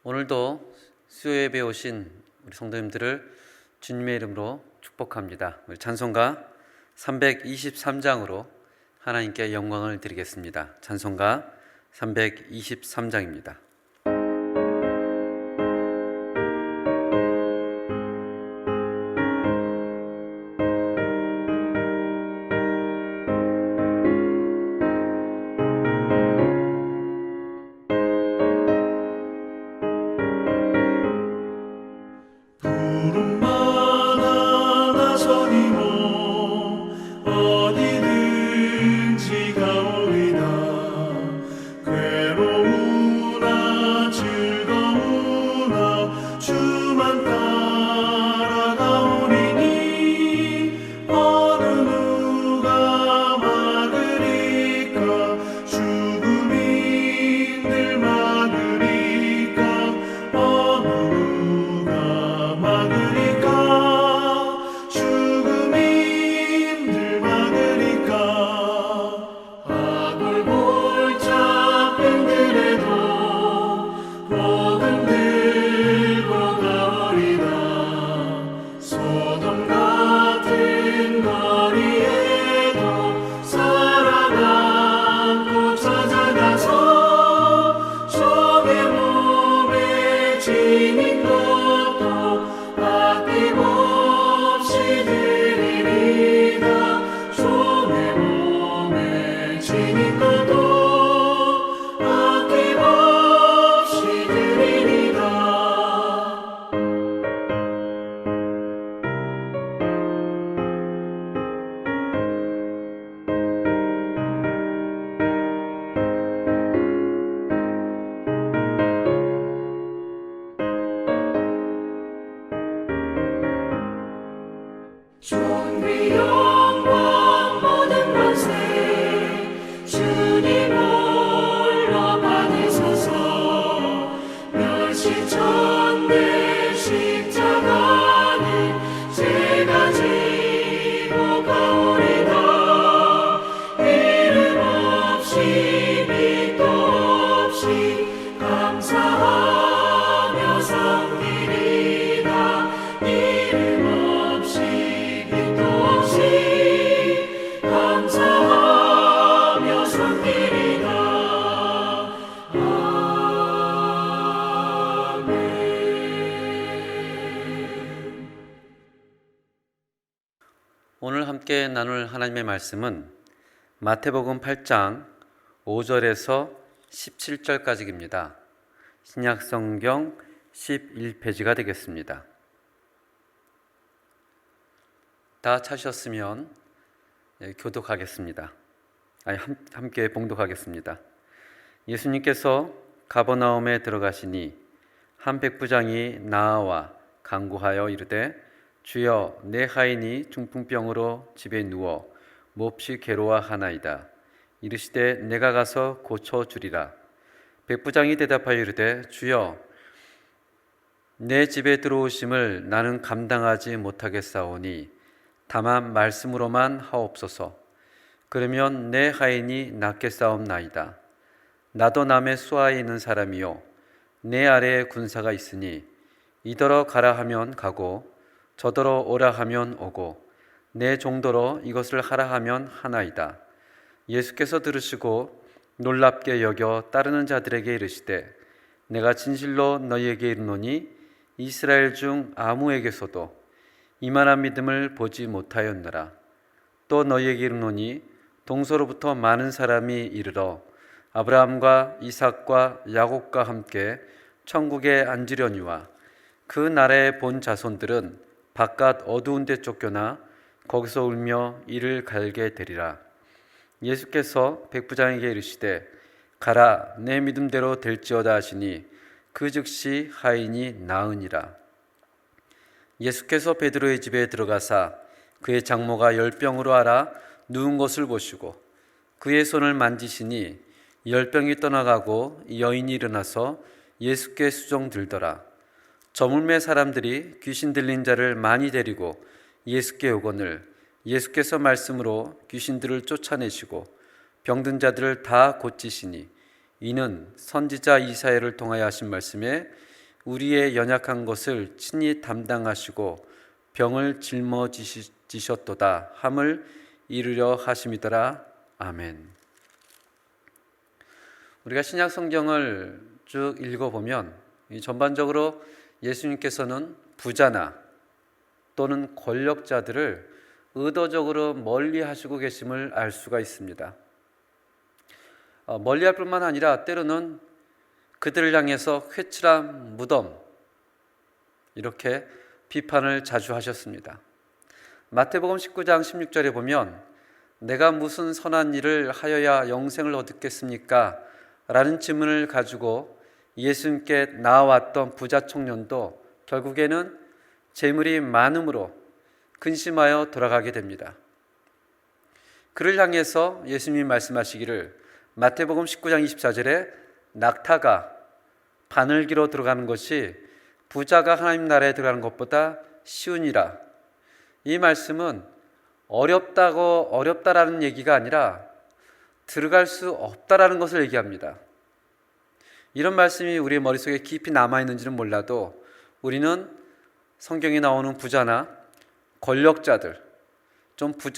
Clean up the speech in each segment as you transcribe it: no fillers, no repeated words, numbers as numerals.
오늘도 수요예배 오신 우리 성도님들을 주님의 이름으로 축복합니다. 우리 찬송가 323장으로 하나님께 영광을 드리겠습니다. 찬송가 323장입니다. 오늘 함께 나눌 하나님의 말씀은 마태복음 8장 5절에서 17절까지입니다. 신약성경 11페이지가 되겠습니다. 다 찾으셨으면 교독하겠습니다. 함께 봉독하겠습니다. 예수님께서 가버나움에 들어가시니 한 백부장이 나아와 간구하여 이르되 주여, 내 하인이 중풍병으로 집에 누워 몹시 괴로워하나이다. 이르시되 내가 가서 고쳐주리라. 백부장이 대답하여 이르되 주여, 내 집에 들어오심을 나는 감당하지 못하겠사오니 다만 말씀으로만 하옵소서. 그러면 내 하인이 낫겠사옵나이다. 나도 남의 수하에 있는 사람이요 내 아래에 군사가 있으니 이더러 가라 하면 가고 저더러 오라 하면 오고 내 종도로 이것을 하라 하면 하나이다. 예수께서 들으시고 놀랍게 여겨 따르는 자들에게 이르시되 내가 진실로 너희에게 이르노니 이스라엘 중 아무에게서도 이만한 믿음을 보지 못하였느라. 또 너희에게 이르노니 동서로부터 많은 사람이 이르러 아브라함과 이삭과 야곱과 함께 천국에 앉으려니와 그 나라의 본 자손들은 바깥 어두운 데 쫓겨나 거기서 울며 이를 갈게 되리라. 예수께서 백부장에게 이르시되 가라, 내 믿음대로 될지어다 하시니 그 즉시 하인이 나으니라. 예수께서 베드로의 집에 들어가사 그의 장모가 열병으로 앓아 누운 것을 보시고 그의 손을 만지시니 열병이 떠나가고 여인이 일어나서 예수께 수종들더라. 저물매 사람들이 귀신 들린 자를 많이 데리고 예수께 오거늘 예수께서 말씀으로 귀신들을 쫓아내시고 병든 자들을 다 고치시니 이는 선지자 이사야를 통하여 하신 말씀에 우리의 연약한 것을 친히 담당하시고 병을 짊어지셨도다 함을 이루려 하심이더라. 아멘. 우리가 신약 성경을 쭉 읽어보면 전반적으로 예수님께서는 부자나 또는 권력자들을 의도적으로 멀리 하시고 계심을 알 수가 있습니다. 멀리할 뿐만 아니라 때로는 그들을 향해서 회칠한 무덤, 이렇게 비판을 자주 하셨습니다. 마태복음 19장 16절에 보면 내가 무슨 선한 일을 하여야 영생을 얻겠습니까? 라는 질문을 가지고 예수님께 나아왔던 부자 청년도 결국에는 재물이 많음으로 근심하여 돌아가게 됩니다. 그를 향해서 예수님이 말씀하시기를 마태복음 19장 24절에 낙타가 바늘기로 들어가는 것이 부자가 하나님 나라에 들어가는 것보다 쉬우니라. 이 말씀은 어렵다라는 얘기가 아니라 들어갈 수 없다라는 것을 얘기합니다. 이런 말씀이 우리의 머릿속에 깊이 남아있는지는 몰라도 우리는 성경에 나오는 부자나 권력자들,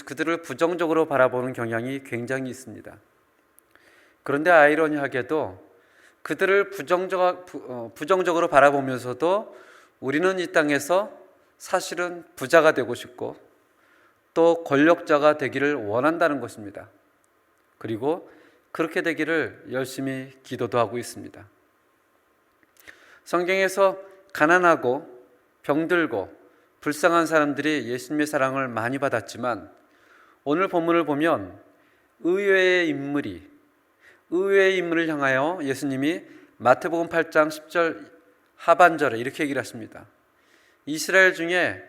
그들을 부정적으로 바라보는 경향이 굉장히 있습니다. 그런데 아이러니하게도 그들을 부정적으로 바라보면서도 우리는 이 땅에서 사실은 부자가 되고 싶고 또 권력자가 되기를 원한다는 것입니다. 그리고 그렇게 되기를 열심히 기도도 하고 있습니다. 성경에서 가난하고 병들고 불쌍한 사람들이 예수님의 사랑을 많이 받았지만 오늘 본문을 보면 의외의 인물을 향하여 예수님이 마태복음 8장 10절 하반절에 이렇게 얘기를 하십니다. 이스라엘 중에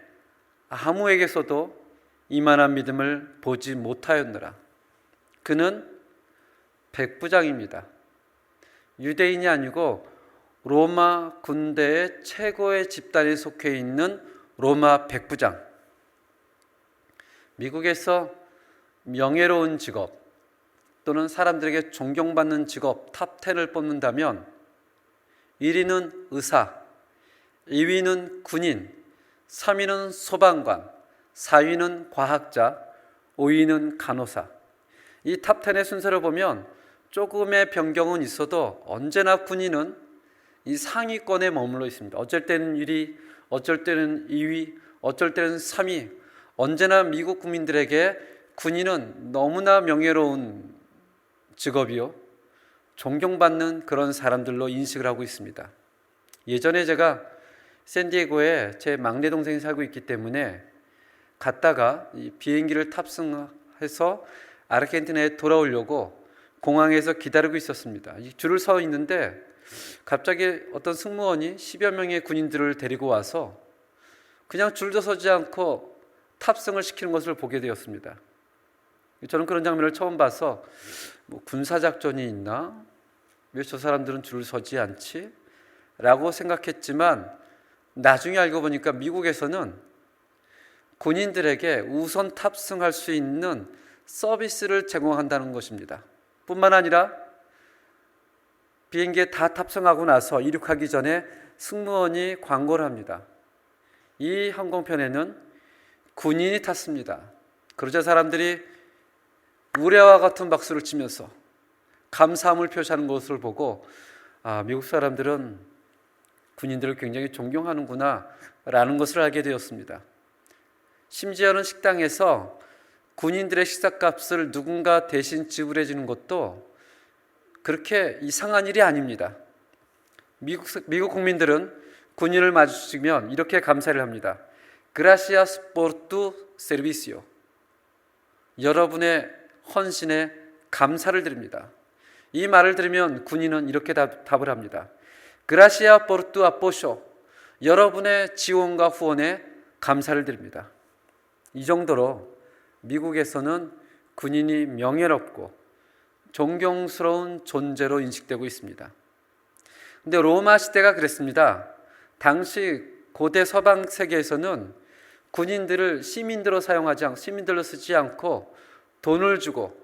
아무에게서도 이만한 믿음을 보지 못하였느라. 그는 백부장입니다. 유대인이 아니고 로마 군대의 최고의 집단에 속해 있는 로마 백부장. 미국에서 명예로운 직업 또는 사람들에게 존경받는 직업 탑 10을 뽑는다면 1위는 의사, 2위는 군인, 3위는 소방관, 4위는 과학자, 5위는 간호사. 이 탑 10의 순서를 보면 조금의 변경은 있어도 언제나 군인은 이 상위권에 머물러 있습니다. 어쩔 때는 1위, 어쩔 때는 2위, 어쩔 때는 3위. 언제나 미국 국민들에게 군인은 너무나 명예로운 직업이요, 존경받는 그런 사람들로 인식을 하고 있습니다. 예전에 제가 샌디에고에 제 막내 동생이 살고 있기 때문에 갔다가 이 비행기를 탑승해서 아르헨티나에 돌아오려고 공항에서 기다리고 있었습니다. 줄을 서 있는데 갑자기 어떤 승무원이 10여 명의 군인들을 데리고 와서 그냥 줄도 서지 않고 탑승을 시키는 것을 보게 되었습니다. 저는 그런 장면을 처음 봐서 군사작전이 있나? 왜 저 사람들은 줄을 서지 않지? 라고 생각했지만 나중에 알고 보니까 미국에서는 군인들에게 우선 탑승할 수 있는 서비스를 제공한다는 것입니다. 뿐만 아니라 비행기에 다 탑승하고 나서 이륙하기 전에 승무원이 광고를 합니다. 이 항공편에는 군인이 탔습니다. 그러자 사람들이 우레와 같은 박수를 치면서 감사함을 표시하는 것을 보고 미국 사람들은 군인들을 굉장히 존경하는구나 라는 것을 알게 되었습니다. 심지어는 식당에서 군인들의 식사값을 누군가 대신 지불해 주는 것도 그렇게 이상한 일이 아닙니다. 미국 국민들은 군인을 마주치면 이렇게 감사를 합니다. Gracias por tu servicio. 여러분의 헌신에 감사를 드립니다. 이 말을 들으면 군인은 이렇게 답을 합니다. Gracias por tu apoyo. 여러분의 지원과 후원에 감사를 드립니다. 이 정도로 미국에서는 군인이 명예롭고 존경스러운 존재로 인식되고 있습니다. 그런데 로마 시대가 그랬습니다. 당시 고대 서방 세계에서는 군인들을 시민들로 쓰지 않고 돈을 주고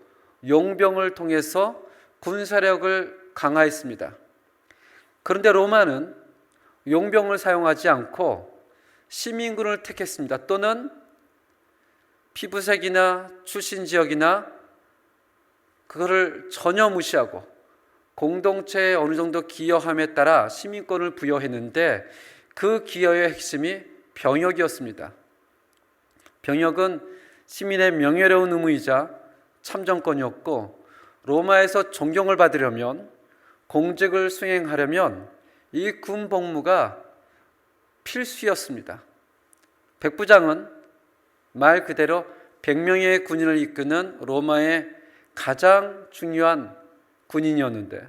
용병을 통해서 군사력을 강화했습니다. 그런데 로마는 용병을 사용하지 않고 시민군을 택했습니다. 또는 피부색이나 출신 지역이나 그거를 전혀 무시하고 공동체에 어느 정도 기여함에 따라 시민권을 부여했는데 그 기여의 핵심이 병역이었습니다. 병역은 시민의 명예로운 의무이자 참정권이었고, 로마에서 존경을 받으려면, 공직을 수행하려면 이 군 복무가 필수였습니다. 백부장은 말 그대로 100명의 군인을 이끄는 로마의 가장 중요한 군인이었는데,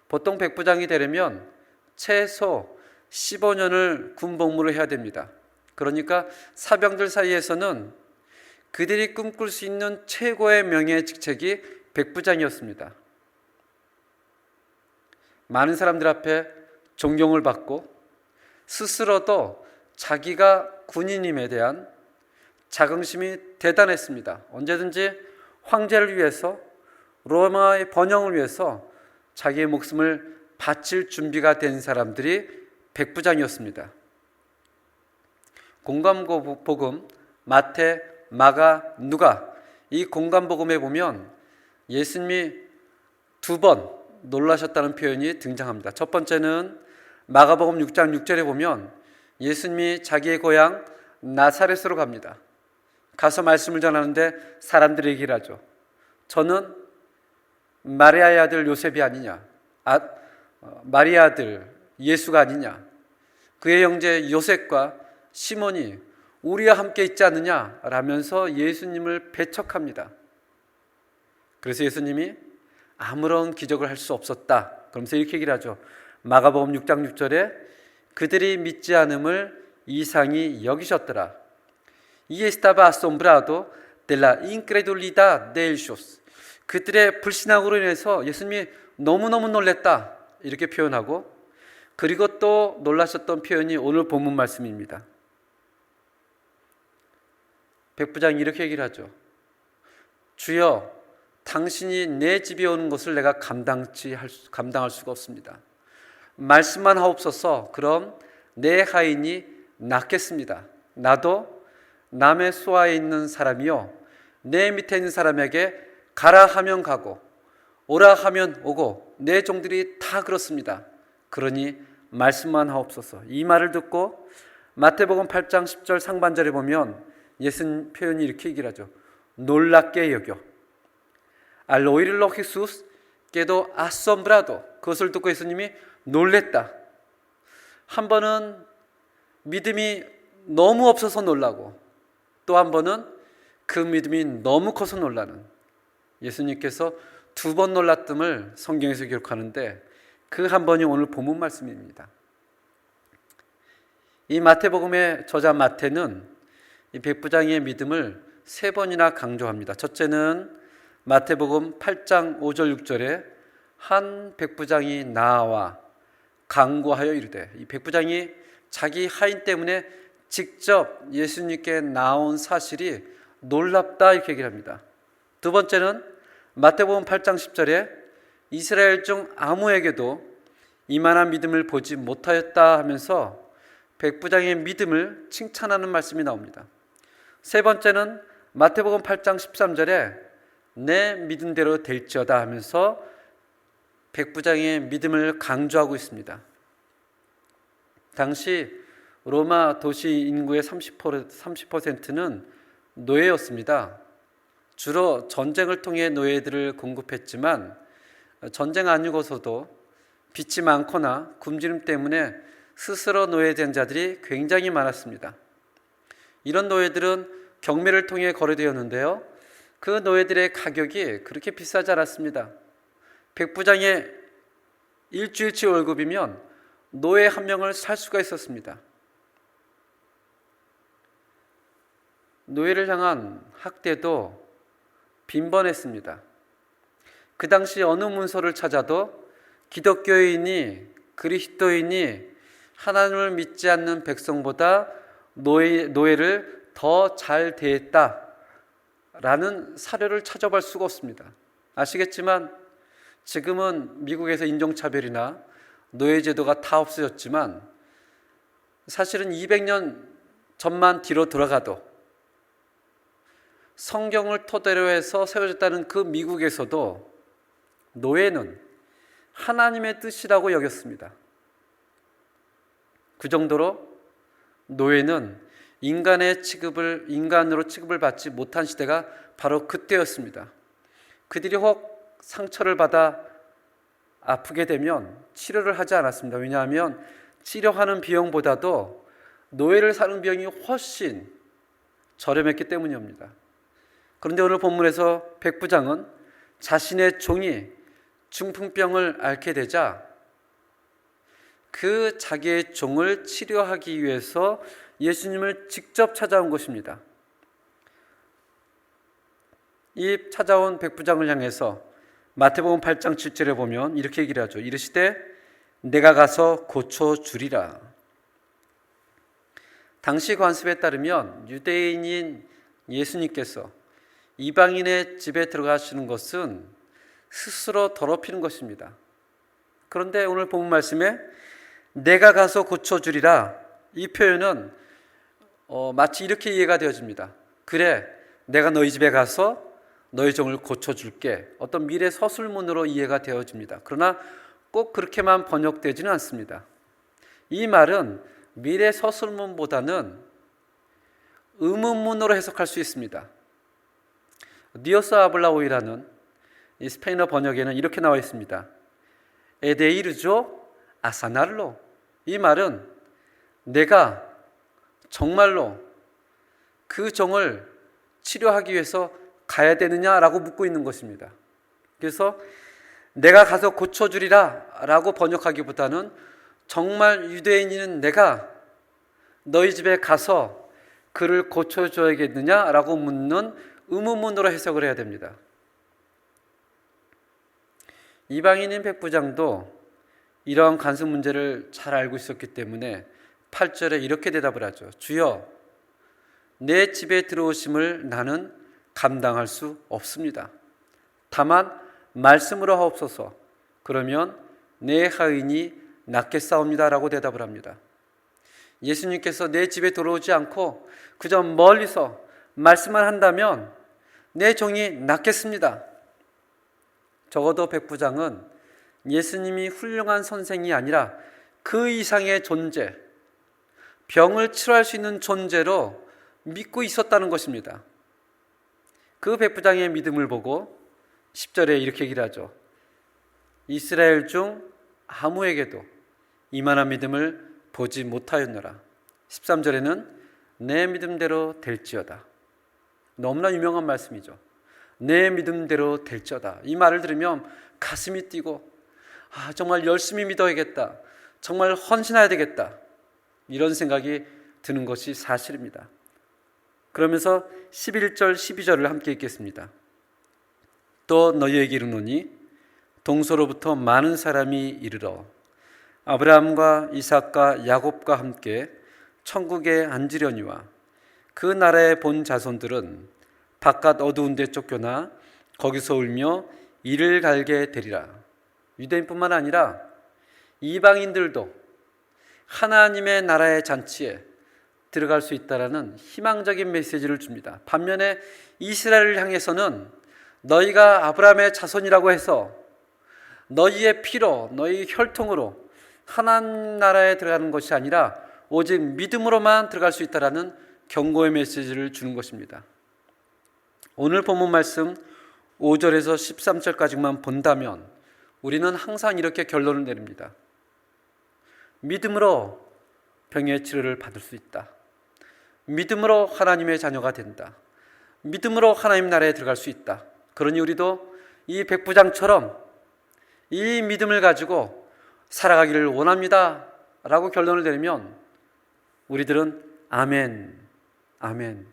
보통 백부장이 되려면 최소 15년을 군 복무를 해야 됩니다. 그러니까 사병들 사이에서는 그들이 꿈꿀 수 있는 최고의 명예 직책이 백부장이었습니다. 많은 사람들 앞에 존경을 받고 스스로도 자기가 군인임에 대한 자긍심이 대단했습니다. 언제든지 황제를 위해서, 로마의 번영을 위해서 자기의 목숨을 바칠 준비가 된 사람들이 백부장이었습니다. 공관복음 마태, 마가, 누가, 이 공관복음에 보면 예수님이 2번 놀라셨다는 표현이 등장합니다. 첫 번째는 마가복음 6장 6절에 보면 예수님이 자기의 고향 나사렛으로 갑니다. 가서 말씀을 전하는데 사람들이 얘기를 하죠. 저는 마리아의 아들 요셉이 아니냐, 마리아 아들 예수가 아니냐, 그의 형제 요셉과 시몬이 우리와 함께 있지 않느냐 라면서 예수님을 배척합니다. 그래서 예수님이 아무런 기적을 할 수 없었다. 그러면서 이렇게 얘기를 하죠. 마가복음 6장 6절에 그들이 믿지 않음을 이상히 여기셨더라. Y estaba asombrado de la incredulidad de ellos. 그들의 불신앙으로 인해서 예수님이 너무너무 놀랬다. 이렇게 표현하고, 그리고 또 놀라셨던 표현이 오늘 본문 말씀입니다. 백부장이 이렇게 얘기를 하죠. 주여, 당신이 내 집에 오는 것을 내가 감당할 수가 없습니다. 말씀만 하옵소서. 그럼 내 하인이 낫겠습니다. 나도 남의 수하에 있는 사람이요, 내 밑에 있는 사람에게 가라 하면 가고 오라 하면 오고 내 종들이 다 그렇습니다. 그러니 말씀만 하옵소서. 이 말을 듣고 마태복음 8장 10절 상반절에 보면 예수님 표현이 이렇게 얘기를 하죠. 놀랍게 여겨. Al oírlo Jesús quedó asombrado. 그것을 듣고 예수님이 놀랬다. 한 번은 믿음이 너무 없어서 놀라고, 또 한 번은 그 믿음이 너무 커서 놀라는, 예수님께서 2번 놀랐음을 성경에서 기록하는데 그 한 번이 오늘 본문 말씀입니다. 이 마태복음의 저자 마태는 이 백부장의 믿음을 3번이나 강조합니다. 첫째는 마태복음 8장 5절 6절에 한 백부장이 나와 강구하여 이르되, 이 백부장이 자기 하인 때문에 직접 예수님께 나온 사실이 놀랍다 이렇게 얘기를 합니다. 두 번째는 마태복음 8장 10절에 이스라엘 중 아무에게도 이만한 믿음을 보지 못하였다 하면서 백부장의 믿음을 칭찬하는 말씀이 나옵니다. 세 번째는 마태복음 8장 13절에 내 믿음대로 될지어다 하면서 백부장의 믿음을 강조하고 있습니다. 당시 로마 도시 인구의 30%는 노예였습니다. 주로 전쟁을 통해 노예들을 공급했지만 전쟁 아니고서도 빚이 많거나 굶주림 때문에 스스로 노예된 자들이 굉장히 많았습니다. 이런 노예들은 경매를 통해 거래되었는데요, 그 노예들의 가격이 그렇게 비싸지 않았습니다. 백부장의 일주일치 월급이면 노예 한 명을 살 수가 있었습니다. 노예를 향한 학대도 빈번했습니다. 그 당시 어느 문서를 찾아도 기독교인이, 그리스도인이 하나님을 믿지 않는 백성보다 노예를 더 잘 대했다라는 사료를 찾아볼 수가 없습니다. 아시겠지만 지금은 미국에서 인종차별이나 노예제도가 다 없어졌지만 사실은 200년 전만 뒤로 돌아가도 성경을 토대로 해서 세워졌다는 그 미국에서도 노예는 하나님의 뜻이라고 여겼습니다. 그 정도로 노예는 인간으로 취급을 받지 못한 시대가 바로 그때였습니다. 그들이 혹 상처를 받아 아프게 되면 치료를 하지 않았습니다. 왜냐하면 치료하는 비용보다도 노예를 사는 비용이 훨씬 저렴했기 때문입니다. 그런데 오늘 본문에서 백부장은 자신의 종이 중풍병을 앓게 되자 그 자기의 종을 치료하기 위해서 예수님을 직접 찾아온 것입니다. 이 찾아온 백부장을 향해서 마태복음 8장 7절에 보면 이렇게 얘기를 하죠. 이르시되 내가 가서 고쳐주리라. 당시 관습에 따르면 유대인인 예수님께서 이방인의 집에 들어가시는 것은 스스로 더럽히는 것입니다. 그런데 오늘 본문 말씀에 내가 가서 고쳐주리라, 이 표현은 마치 이렇게 이해가 되어집니다. 그래, 내가 너희 집에 가서 너희 종을 고쳐줄게. 어떤 미래 서술문으로 이해가 되어집니다. 그러나 꼭 그렇게만 번역되지는 않습니다. 이 말은 미래 서술문보다는 의문문으로 해석할 수 있습니다. 디오스 아블라오이라는 이 스페인어 번역에는 이렇게 나와 있습니다. 에데이르조 아사날로. 이 말은 내가 정말로 그 종을 치료하기 위해서 가야 되느냐라고 묻고 있는 것입니다. 그래서 내가 가서 고쳐주리라 라고 번역하기보다는 정말 유대인인 내가 너희 집에 가서 그를 고쳐줘야겠느냐라고 묻는 의문문으로 해석을 해야 됩니다. 이방인인 백부장도 이러한 간섭 문제를 잘 알고 있었기 때문에 8절에 이렇게 대답을 하죠. 주여, 내 집에 들어오심을 나는 감당할 수 없습니다. 다만 말씀으로 하옵소서. 그러면 내 하인이 낫겠사옵니다 라고 대답을 합니다. 예수님께서 내 집에 들어오지 않고 그저 멀리서 말씀만 한다면 내 종이 낫겠습니다. 적어도 백부장은 예수님이 훌륭한 선생이 아니라 그 이상의 존재, 병을 치료할 수 있는 존재로 믿고 있었다는 것입니다. 그 백부장의 믿음을 보고 10절에 이렇게 얘기를 하죠. 이스라엘 중 아무에게도 이만한 믿음을 보지 못하였노라. 13절에는 내 믿음대로 될지어다. 너무나 유명한 말씀이죠. 내 믿음대로 될지어다. 이 말을 들으면 가슴이 뛰고 정말 열심히 믿어야겠다. 정말 헌신해야 되겠다. 이런 생각이 드는 것이 사실입니다. 그러면서 11절 12절을 함께 읽겠습니다. 또 너희에게 이르노니 동서로부터 많은 사람이 이르러 아브라함과 이삭과 야곱과 함께 천국에 앉으려니와 그 나라의 본 자손들은 바깥 어두운 데 쫓겨나 거기서 울며 이를 갈게 되리라. 유대인뿐만 아니라 이방인들도 하나님의 나라의 잔치에 들어갈 수 있다라는 희망적인 메시지를 줍니다. 반면에 이스라엘을 향해서는 너희가 아브라함의 자손이라고 해서 너희의 피로, 너희 혈통으로 하나님 나라에 들어가는 것이 아니라 오직 믿음으로만 들어갈 수 있다라는 경고의 메시지를 주는 것입니다. 오늘 본문 말씀 5절에서 13절까지만 본다면 우리는 항상 이렇게 결론을 내립니다. 믿음으로 병의 치료를 받을 수 있다. 믿음으로 하나님의 자녀가 된다. 믿음으로 하나님 나라에 들어갈 수 있다. 그러니 우리도 이 백부장처럼 이 믿음을 가지고 살아가기를 원합니다 라고 결론을 내리면 우리들은 아멘, 아멘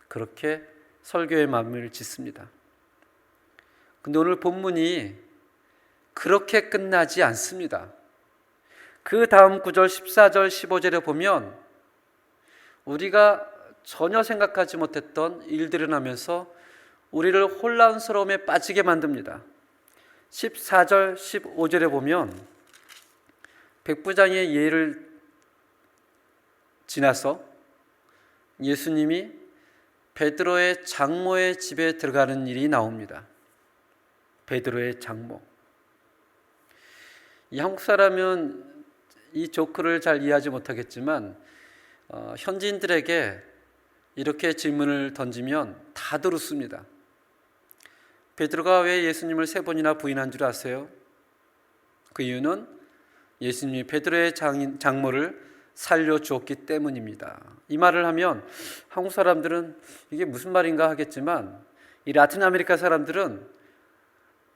그렇게 설교의 마음을 짓습니다. 근데 오늘 본문이 그렇게 끝나지 않습니다. 그 다음 9절, 14절, 15절에 보면 우리가 전혀 생각하지 못했던 일들이 나면서 우리를 혼란스러움에 빠지게 만듭니다. 14절, 15절에 보면 백부장의 예를 지나서 예수님이 베드로의 장모의 집에 들어가는 일이 나옵니다. 베드로의 장모. 이 한국 사람은 이 조크를 잘 이해하지 못하겠지만 현지인들에게 이렇게 질문을 던지면 다들 웃습니다. 베드로가 왜 예수님을 3번이나 부인한 줄 아세요? 그 이유는 예수님이 베드로의 장모를 살려주었기 때문입니다. 이 말을 하면 한국 사람들은 이게 무슨 말인가 하겠지만 이 라틴 아메리카 사람들은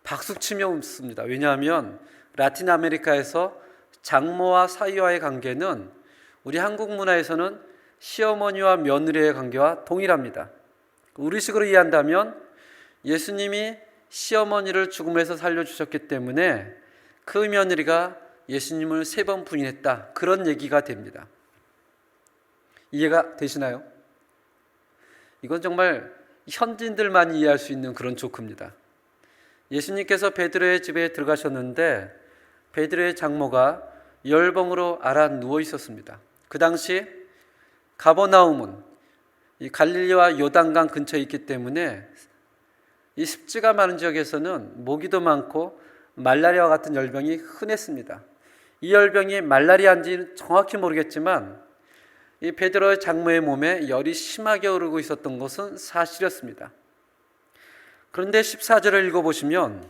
박수치며 웃습니다. 왜냐하면 라틴 아메리카에서 장모와 사위와의 관계는 우리 한국 문화에서는 시어머니와 며느리의 관계와 동일합니다. 우리식으로 이해한다면 예수님이 시어머니를 죽음에서 살려주셨기 때문에 그 며느리가 예수님을 3번 부인했다. 그런 얘기가 됩니다. 이해가 되시나요? 이건 정말 현지인들만 이해할 수 있는 그런 조크입니다. 예수님께서 베드로의 집에 들어가셨는데 베드로의 장모가 열병으로 앓아 누워 있었습니다. 그 당시 가버나움은 이 갈릴리와 요단강 근처에 있기 때문에 이 습지가 많은 지역에서는 모기도 많고 말라리아와 같은 열병이 흔했습니다. 이 열병이 말라리아인지는 정확히 모르겠지만 이 베드로의 장모의 몸에 열이 심하게 오르고 있었던 것은 사실이었습니다. 그런데 14절을 읽어보시면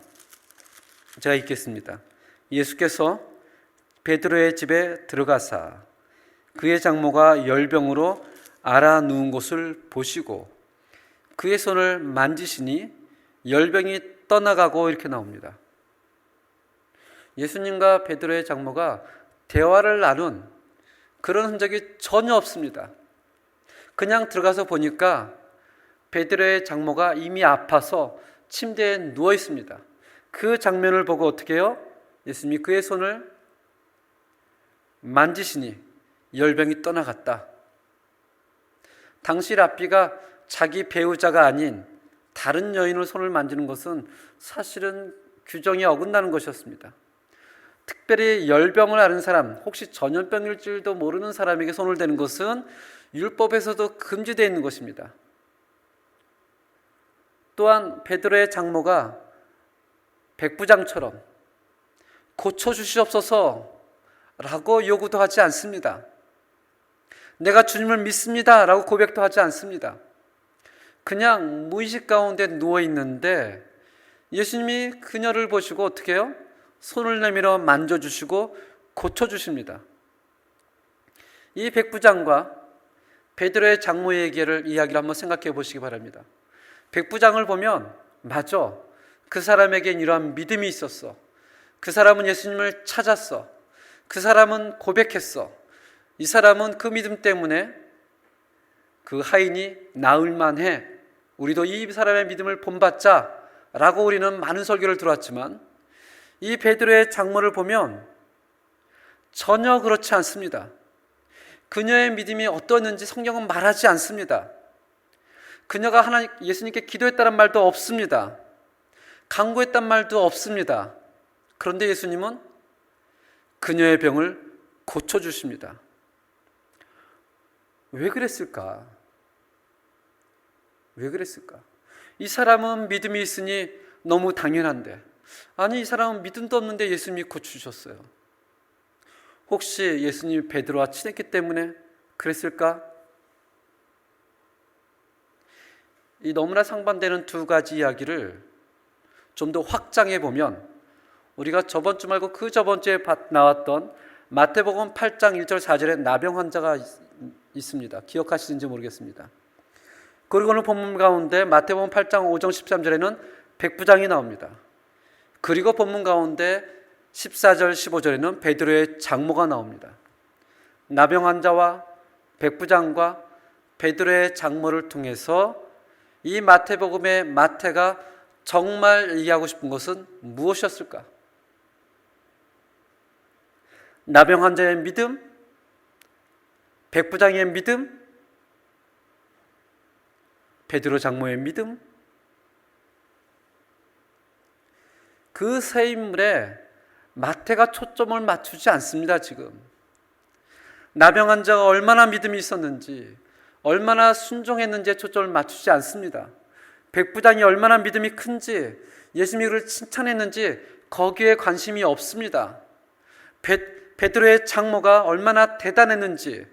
제가 읽겠습니다. 예수께서 베드로의 집에 들어가사 그의 장모가 열병으로 앓아 누운 것을 보시고 그의 손을 만지시니 열병이 떠나가고 이렇게 나옵니다. 예수님과 베드로의 장모가 대화를 나눈 그런 흔적이 전혀 없습니다. 그냥 들어가서 보니까 베드로의 장모가 이미 아파서 침대에 누워 있습니다. 그 장면을 보고 어떻게 해요? 예수님이 그의 손을 만지시니 열병이 떠나갔다. 당시 랍비가 자기 배우자가 아닌 다른 여인의 손을 만지는 것은 사실은 규정이 어긋나는 것이었습니다. 특별히 열병을 앓은 사람, 혹시 전염병일지도 모르는 사람에게 손을 대는 것은 율법에서도 금지되어 있는 것입니다. 또한 베드로의 장모가 백부장처럼 고쳐주시옵소서 라고 요구도 하지 않습니다. 내가 주님을 믿습니다 라고 고백도 하지 않습니다. 그냥 무의식 가운데 누워있는데 예수님이 그녀를 보시고 어떻게 해요? 손을 내밀어 만져주시고 고쳐주십니다. 이 백부장과 베드로의 장모의 이야기를 한번 생각해 보시기 바랍니다. 백부장을 보면 맞아, 그 사람에겐 이러한 믿음이 있었어. 그 사람은 예수님을 찾았어. 그 사람은 고백했어. 이 사람은 그 믿음 때문에 그 하인이 나을 만해. 우리도 이 사람의 믿음을 본받자 라고 우리는 많은 설교를 들어왔지만 이 베드로의 장모를 보면 전혀 그렇지 않습니다. 그녀의 믿음이 어떠했는지 성경은 말하지 않습니다. 그녀가 예수님께 기도했다는 말도 없습니다. 간구했단 말도 없습니다. 그런데 예수님은 그녀의 병을 고쳐주십니다. 왜 그랬을까? 왜 그랬을까? 이 사람은 믿음이 있으니 너무 당연한데, 아니 이 사람은 믿음도 없는데 예수님이 고쳐주셨어요. 혹시 예수님이 베드로와 친했기 때문에 그랬을까? 이 너무나 상반되는 두 가지 이야기를 좀 더 확장해 보면 우리가 저번 주 말고 그 저번 주에 나왔던 마태복음 8장 1절 4절에 나병 환자가 있습니다. 기억하시는지 모르겠습니다. 그리고 오늘 본문 가운데 마태복음 8장 5절 13절에는 백부장이 나옵니다. 그리고 본문 가운데 14절 15절에는 베드로의 장모가 나옵니다. 나병 환자와 백부장과 베드로의 장모를 통해서 이 마태복음의 마태가 정말 얘기하고 싶은 것은 무엇이었을까? 나병 환자의 믿음, 백부장의 믿음, 베드로 장모의 믿음, 그 세 인물의 마태가 초점을 맞추지 않습니다. 지금 나병 환자가 얼마나 믿음이 있었는지, 얼마나 순종했는지에 초점을 맞추지 않습니다. 백부장이 얼마나 믿음이 큰지, 예수님을 칭찬했는지 거기에 관심이 없습니다. 베드로의 장모가 얼마나 대단했는지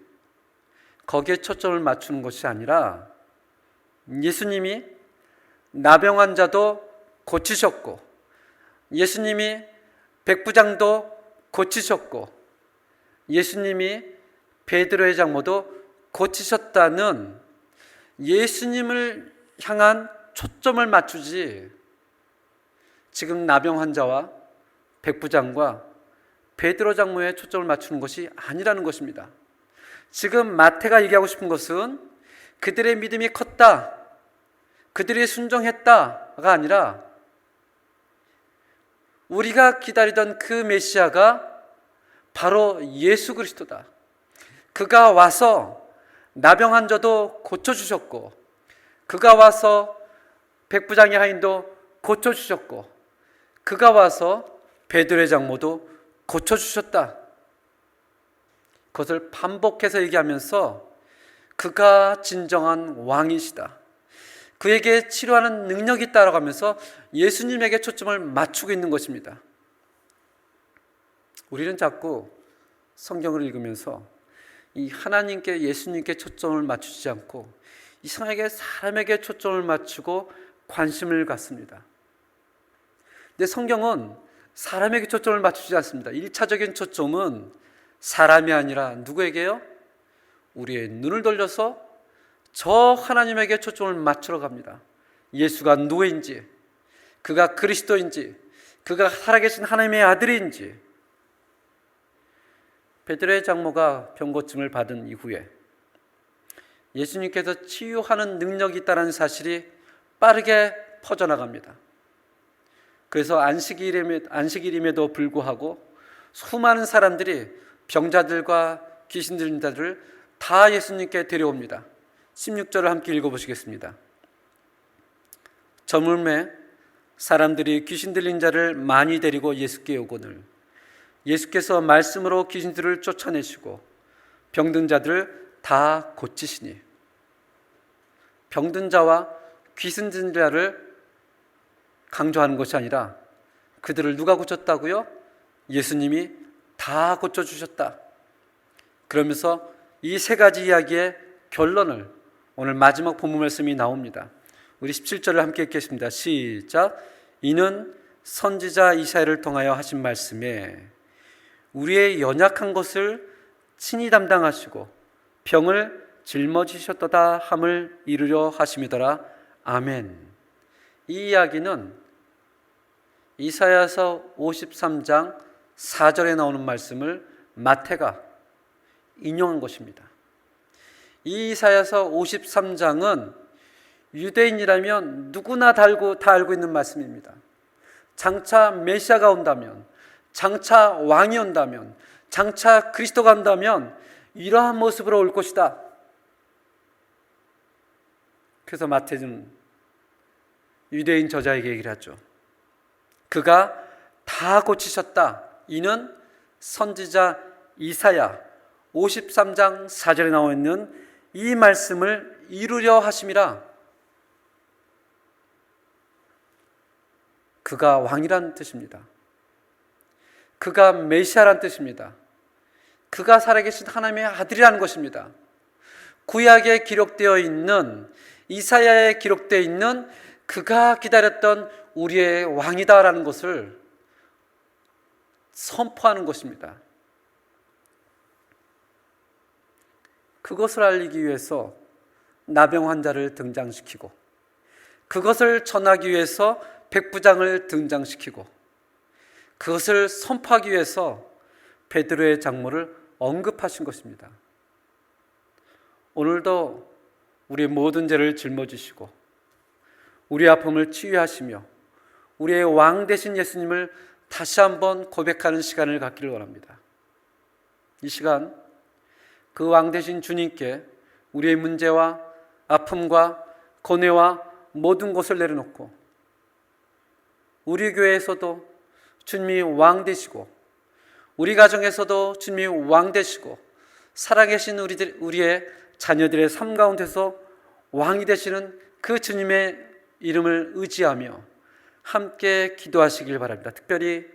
거기에 초점을 맞추는 것이 아니라, 예수님이 나병 환자도 고치셨고, 예수님이 백부장도 고치셨고, 예수님이 베드로의 장모도 고치셨다는 예수님을 향한 초점을 맞추지, 지금 나병 환자와 백부장과 베드로 장모에 초점을 맞추는 것이 아니라는 것입니다. 지금 마태가 얘기하고 싶은 것은 그들의 믿음이 컸다, 그들이 순종했다가 아니라, 우리가 기다리던 그 메시아가 바로 예수 그리스도다. 그가 와서 나병 환자도 고쳐주셨고, 그가 와서 백부장의 하인도 고쳐주셨고, 그가 와서 베드로의 장모도 고쳐주셨다. 그것을 반복해서 얘기하면서 그가 진정한 왕이시다, 그에게 치료하는 능력이 있다라고 하면서 예수님에게 초점을 맞추고 있는 것입니다. 우리는 자꾸 성경을 읽으면서 이 하나님께, 예수님께 초점을 맞추지 않고 이상하게 사람에게 초점을 맞추고 관심을 갖습니다. 근데 성경은 사람에게 초점을 맞추지 않습니다. 1차적인 초점은 사람이 아니라 누구에게요? 우리의 눈을 돌려서 저 하나님에게 초점을 맞추러 갑니다. 예수가 누구인지, 그가 그리스도인지, 그가 살아계신 하나님의 아들인지. 베드로의 장모가 병고침을 받은 이후에 예수님께서 치유하는 능력이 있다는 사실이 빠르게 퍼져나갑니다. 그래서 안식일임에도 불구하고 수많은 사람들이 병자들과 귀신 들린 자들을 다 예수님께 데려옵니다. 16절을 함께 읽어보시겠습니다. 저물매 사람들이 귀신 들린 자를 많이 데리고 예수께 오거늘 예수께서 말씀으로 귀신들을 쫓아내시고 병든 자들을 다 고치시니. 병든 자와 귀신 들린 자를 강조하는 것이 아니라 그들을 누가 고쳤다고요? 예수님이 다 고쳐주셨다. 그러면서 이 세 가지 이야기의 결론을 오늘 마지막 본문 말씀이 나옵니다. 우리 17절을 함께 읽겠습니다. 시작. 이는 선지자 이사야를 통하여 하신 말씀에 우리의 연약한 것을 친히 담당하시고 병을 짊어지셨도다 함을 이루려 하심이더라. 아멘. 이 이야기는 이사야서 53장 4절에 나오는 말씀을 마태가 인용한 것입니다. 이 이사야서 53장은 유대인이라면 누구나 다 알고 있는 말씀입니다. 장차 메시아가 온다면, 장차 왕이 온다면, 장차 그리스도가 온다면 이러한 모습으로 올 것이다. 그래서 마태는 유대인 저자에게 얘기를 하죠. 그가 다 고치셨다. 이는 선지자 이사야 53장 4절에 나와 있는 이 말씀을 이루려 하심이라. 그가 왕이란 뜻입니다. 그가 메시아란 뜻입니다. 그가 살아계신 하나님의 아들이라는 것입니다. 구약에 기록되어 있는, 이사야에 기록되어 있는 그가 기다렸던 우리의 왕이다라는 것을 선포하는 것입니다. 그것을 알리기 위해서 나병 환자를 등장시키고, 그것을 전하기 위해서 백부장을 등장시키고, 그것을 선포하기 위해서 베드로의 장모를 언급하신 것입니다. 오늘도 우리의 모든 죄를 짊어지시고 우리의 아픔을 치유하시며 우리의 왕 되신 예수님을 다시 한번 고백하는 시간을 갖기를 원합니다. 이 시간 그 왕 되신 주님께 우리의 문제와 아픔과 고뇌와 모든 것을 내려놓고, 우리 교회에서도 주님이 왕 되시고 우리 가정에서도 주님이 왕 되시고 살아계신 우리의 자녀들의 삶 가운데서 왕이 되시는 그 주님의 이름을 의지하며 함께 기도하시길 바랍니다. 특별히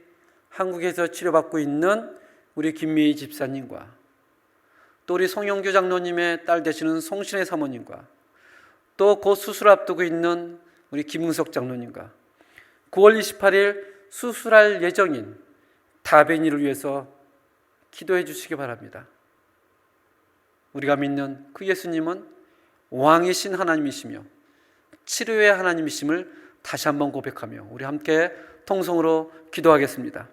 한국에서 치료받고 있는 우리 김미희 집사님과 또 우리 송영규 장로님의 딸 되시는 송신혜 사모님과 또 곧 수술 앞두고 있는 우리 김은석 장로님과 9월 28일 수술할 예정인 다빈이를 위해서 기도해 주시기 바랍니다. 우리가 믿는 그 예수님은 왕이신 하나님이시며 치료의 하나님이심을 다시 한번 고백하며 우리 함께 통성으로 기도하겠습니다.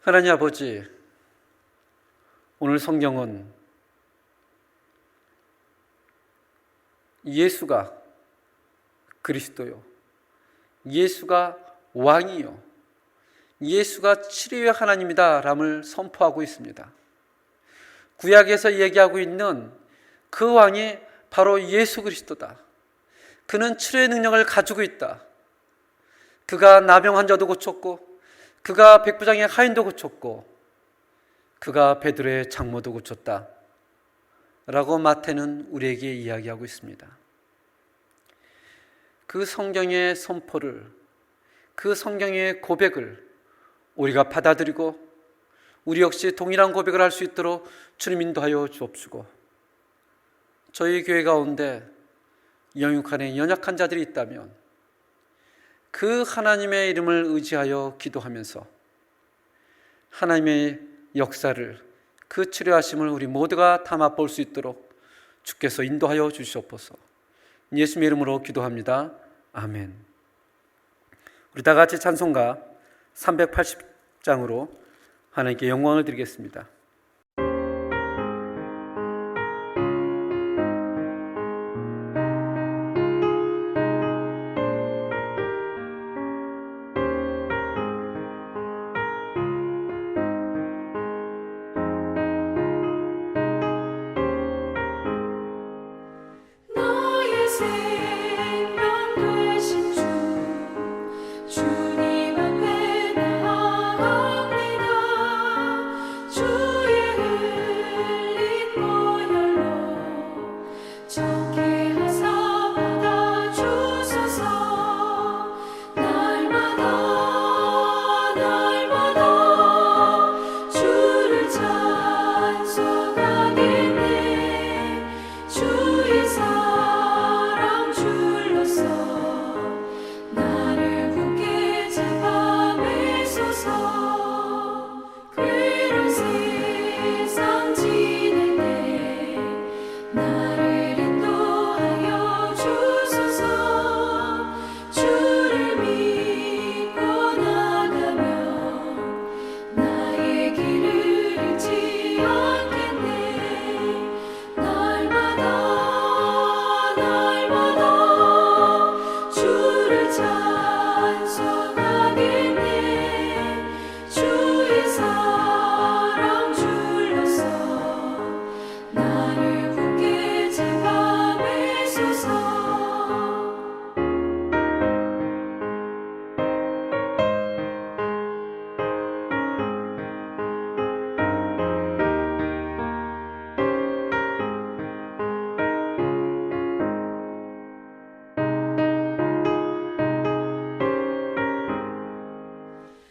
하나님 아버지, 오늘 성경은 예수가 그리스도요, 예수가 왕이요, 예수가 치료의 하나님이다 람을 선포하고 있습니다. 구약에서 얘기하고 있는 그 왕이 바로 예수 그리스도다. 그는 치료의 능력을 가지고 있다. 그가 나병 환자도 고쳤고, 그가 백부장의 하인도 고쳤고, 그가 베드로의 장모도 고쳤다 라고 마태는 우리에게 이야기하고 있습니다. 그 성경의 선포를, 그 성경의 고백을 우리가 받아들이고 우리 역시 동일한 고백을 할 수 있도록 주님 인도하여 주옵시고, 저희 교회 가운데 영육 안에 연약한 자들이 있다면 그 하나님의 이름을 의지하여 기도하면서 하나님의 역사를, 그 치료하심을 우리 모두가 다 맛볼 수 있도록 주께서 인도하여 주시옵소서. 예수님의 이름으로 기도합니다. 아멘. 우리 다 같이 찬송가 380장으로 하나님께 영광을 드리겠습니다.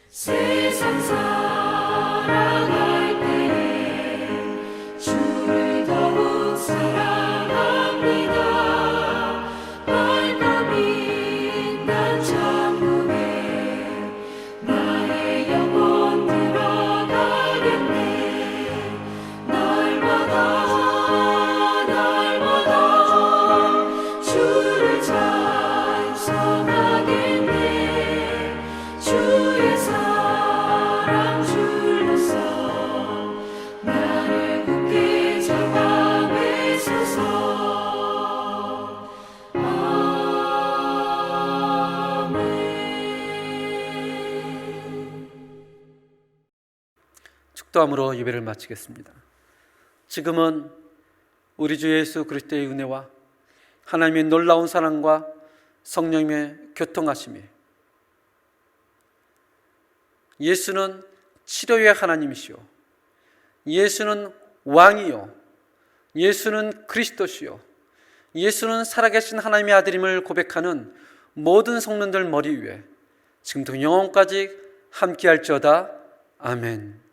세상 살아갈 때에 주를 더욱 사랑합니다. 밝고 빛난 천국에 나의 영혼 들어가겠네. 날마다 주를 찬송하겠네. 주의 사랑 줄로서 나를 굳게 잡아 매소서. 아멘. 축도함으로 예배를 마치겠습니다. 지금은 우리 주 예수 그리스도의 은혜와 하나님의 놀라운 사랑과 성령님의 교통하심이, 예수는 치료의 하나님이시오, 예수는 왕이요, 예수는 그리스도시요, 예수는 살아계신 하나님의 아들임을 고백하는 모든 성도들 머리 위에 지금부터 영원까지 함께할지어다. 아멘.